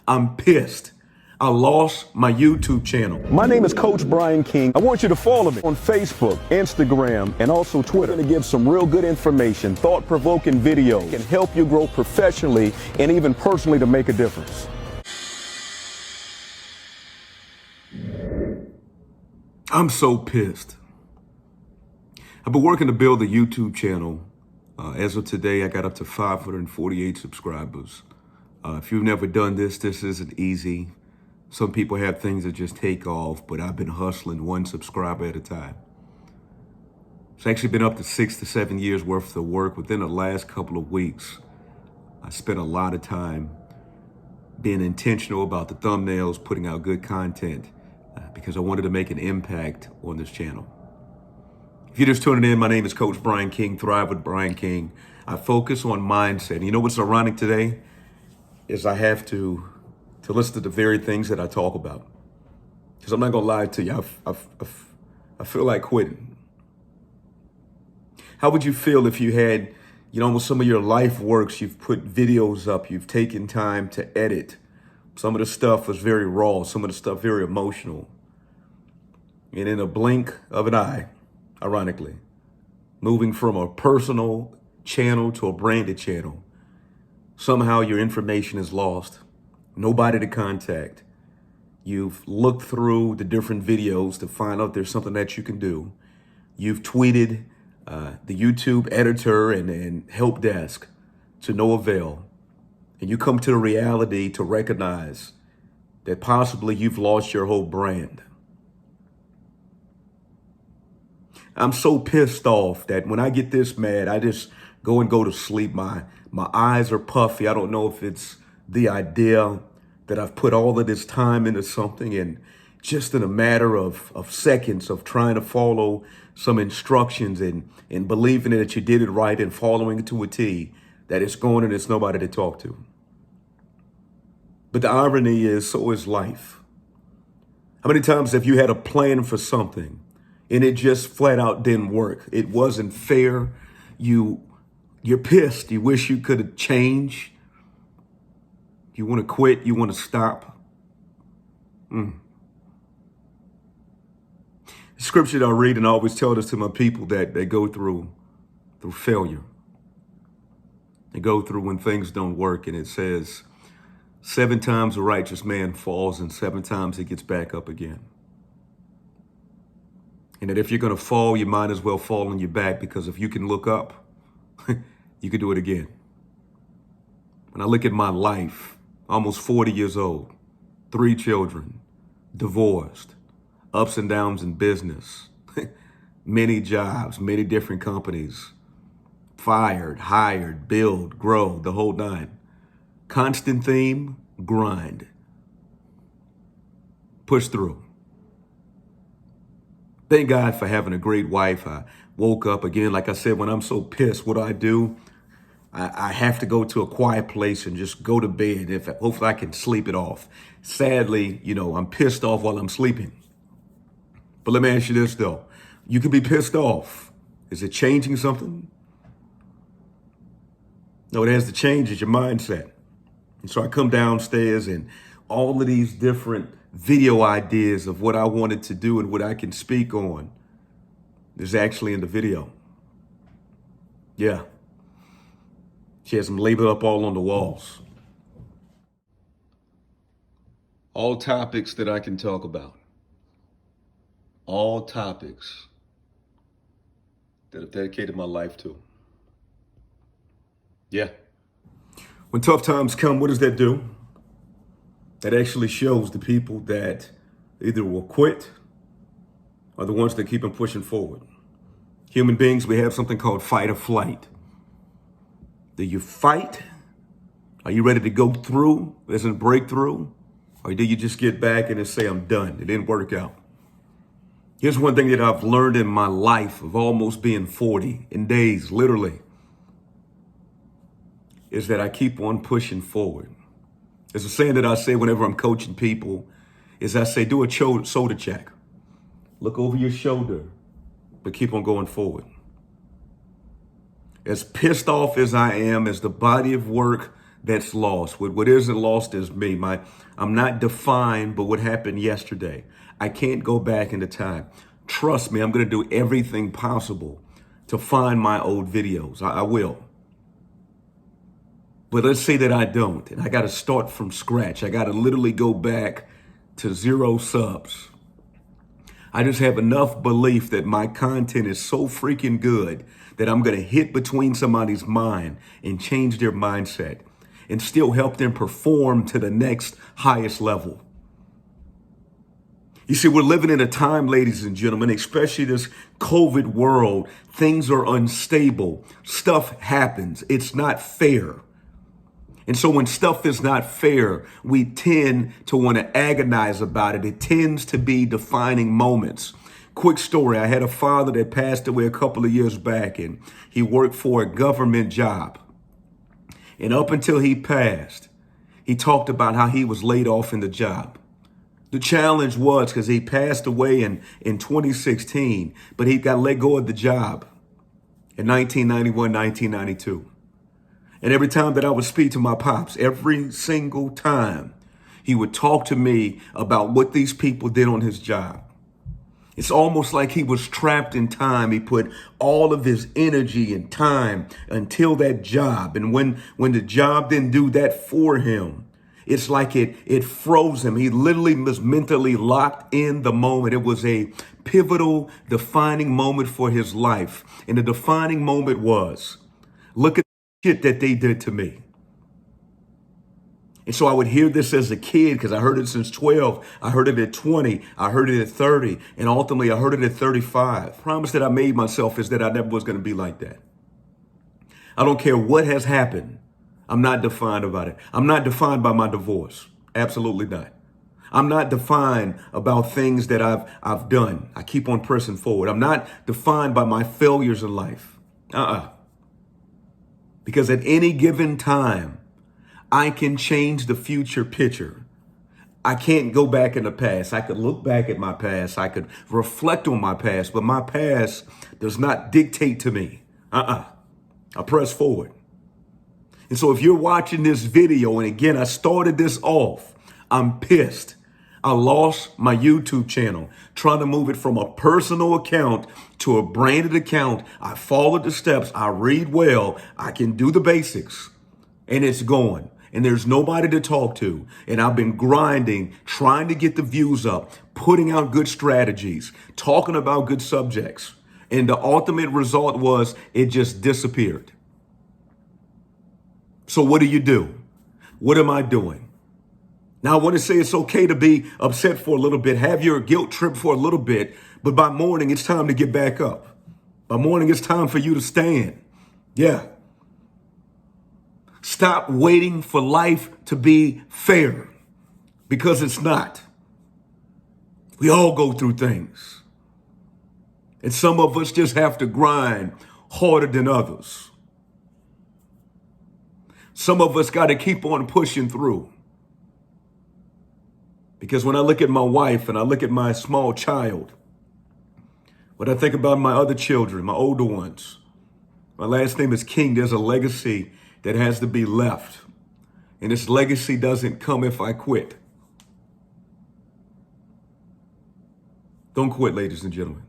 I'm pissed. I lost my YouTube channel. My name is Coach Brian King. I want you to follow me on Facebook, Instagram, and also Twitter to give some real good information, thought-provoking videos, can help you grow professionally and even personally to make a difference. I'm so pissed. I've been working to build a YouTube channel. As of today, I got up to 548 subscribers. If you've never done this isn't easy. Some people have things that just take off, but I've been hustling one subscriber at a time. It's actually been up to 6 to 7 years worth of work within the last couple of weeks. I spent a lot of time being intentional about the thumbnails, putting out good content, because I wanted to make an impact on this channel. If you're just tuning in, my name is Coach Brian King, Thrive with Brian King. I focus on mindset. And you know what's ironic today is I have to listen to the very things that I talk about. Because I'm not going to lie to you, I feel like quitting. How would you feel if you had, with some of your life works, you've put videos up, you've taken time to edit. Some of the stuff was very raw, some of the stuff very emotional. And in a blink of an eye, ironically, moving from a personal channel to a branded channel, somehow your information is lost. Nobody to contact. You've looked through the different videos to find out there's something that you can do. You've tweeted the YouTube editor and help desk to no avail. And you come to the reality to recognize that possibly you've lost your whole brand. I'm so pissed off that when I get this mad, I just go to sleep. My eyes are puffy. I don't know if it's the idea that I've put all of this time into something and just in a matter of seconds of trying to follow some instructions and believing that you did it right and following it to a T, that it's going and it's nobody to talk to. But the irony is, so is life. How many times have you had a plan for something and it just flat out didn't work? It wasn't fair. You're pissed. You wish you could have changed. You want to quit. You want to stop. The scripture that I read and I always tell this to my people that they go through failure. They go through when things don't work, and it says 7 times a righteous man falls and 7 times he gets back up again. And that if you're going to fall, you might as well fall on your back, because if you can look up, you can do it again. When I look at my life, almost 40 years old, 3 children, divorced, ups and downs in business, many jobs, many different companies, fired, hired, build, grow, the whole 9. Constant theme, grind. Push through. Thank God for having a great wife. I woke up again, like I said, when I'm so pissed, what do? I have to go to a quiet place and just go to bed. Hopefully I can sleep it off. Sadly, I'm pissed off while I'm sleeping. But let me ask you this though. You could be pissed off. Is it changing something? No, it has to change is your mindset. And so I come downstairs and all of these different video ideas of what I wanted to do and what I can speak on is actually in the video. Yeah. She has them labeled up all on the walls. All topics that I can talk about. All topics that I've dedicated my life to. Yeah. When tough times come, what does that do? That actually shows the people that either will quit or the ones that keep on pushing forward. Human beings, we have something called fight or flight. Do you fight? Are you ready to go through? There's a breakthrough? Or do you just get back and just say, I'm done? It didn't work out. Here's one thing that I've learned in my life of almost being 40 in days, literally, is that I keep on pushing forward. There's a saying that I say whenever I'm coaching people is I say, do a shoulder check. Look over your shoulder, but keep on going forward. As pissed off as I am, as the body of work that's lost. What isn't lost is me. I'm not defined by what happened yesterday. I can't go back into time. Trust me, I'm going to do everything possible to find my old videos. I will. But let's say that I don't, and I got to start from scratch. I got to literally go back to 0 subs. I just have enough belief that my content is so freaking good that I'm going to hit between somebody's mind and change their mindset and still help them perform to the next highest level. You see, we're living in a time, ladies and gentlemen, especially this COVID world. Things are unstable. Stuff happens. It's not fair. And so when stuff is not fair, we tend to want to agonize about it. It tends to be defining moments. Quick story. I had a father that passed away a couple of years back, and he worked for a government job. And up until he passed, he talked about how he was laid off in the job. The challenge was because he passed away in 2016, but he got let go of the job in 1991, 1992. And every time that I would speak to my pops, every single time, he would talk to me about what these people did on his job. It's almost like he was trapped in time. He put all of his energy and time until that job. And when the job didn't do that for him, it's like it froze him. He literally was mentally locked in the moment. It was a pivotal, defining moment for his life. And the defining moment was, look at the shit that they did to me. And so I would hear this as a kid because I heard it since 12. I heard it at 20. I heard it at 30. And ultimately, I heard it at 35. The promise that I made myself is that I never was going to be like that. I don't care what has happened. I'm not defined about it. I'm not defined by my divorce. Absolutely not. I'm not defined about things that I've done. I keep on pressing forward. I'm not defined by my failures in life. Because at any given time, I can change the future picture. I can't go back in the past. I could look back at my past. I could reflect on my past, but my past does not dictate to me. I press forward. And so if you're watching this video, and again, I started this off, I'm pissed. I lost my YouTube channel, trying to move it from a personal account to a branded account. I followed the steps. I read well. I can do the basics, and it's going. And there's nobody to talk to. And I've been grinding, trying to get the views up, putting out good strategies, talking about good subjects. And the ultimate result was it just disappeared. So what do? What am I doing? Now, I want to say it's okay to be upset for a little bit, have your guilt trip for a little bit, but by morning, it's time to get back up. By morning, it's time for you to stand. Yeah. Stop waiting for life to be fair, because it's not. We all go through things. And some of us just have to grind harder than others. Some of us got to keep on pushing through. Because when I look at my wife and I look at my small child, when I think about my other children, my older ones, my last name is King, there's a legacy that has to be left. And this legacy doesn't come if I quit. Don't quit, ladies and gentlemen.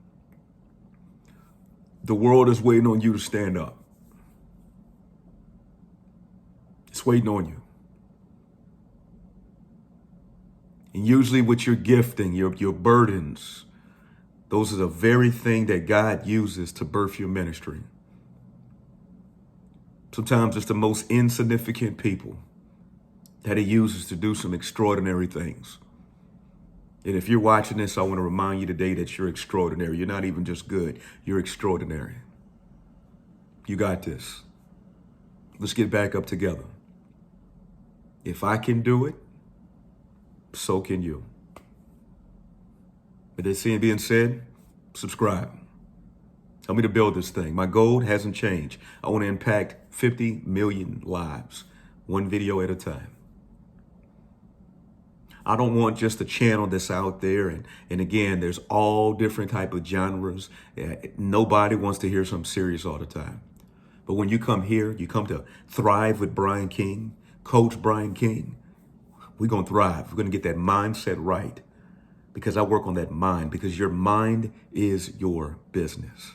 The world is waiting on you to stand up. It's waiting on you. And usually with your gifting, your burdens, those are the very thing that God uses to birth your ministry. Sometimes it's the most insignificant people that he uses to do some extraordinary things. And if you're watching this, I want to remind you today that you're extraordinary. You're not even just good. You're extraordinary. You got this. Let's get back up together. If I can do it, so can you. With that being said, subscribe. Help me to build this thing. My goal hasn't changed. I want to impact 50 million lives, one video at a time. I don't want just a channel that's out there. And again, there's all different type of genres. Nobody wants to hear something serious all the time. But when you come here, you come to Thrive with Brian King. Coach Brian King. We're going to thrive. We're going to get that mindset right because I work on that mind, because your mind is your business.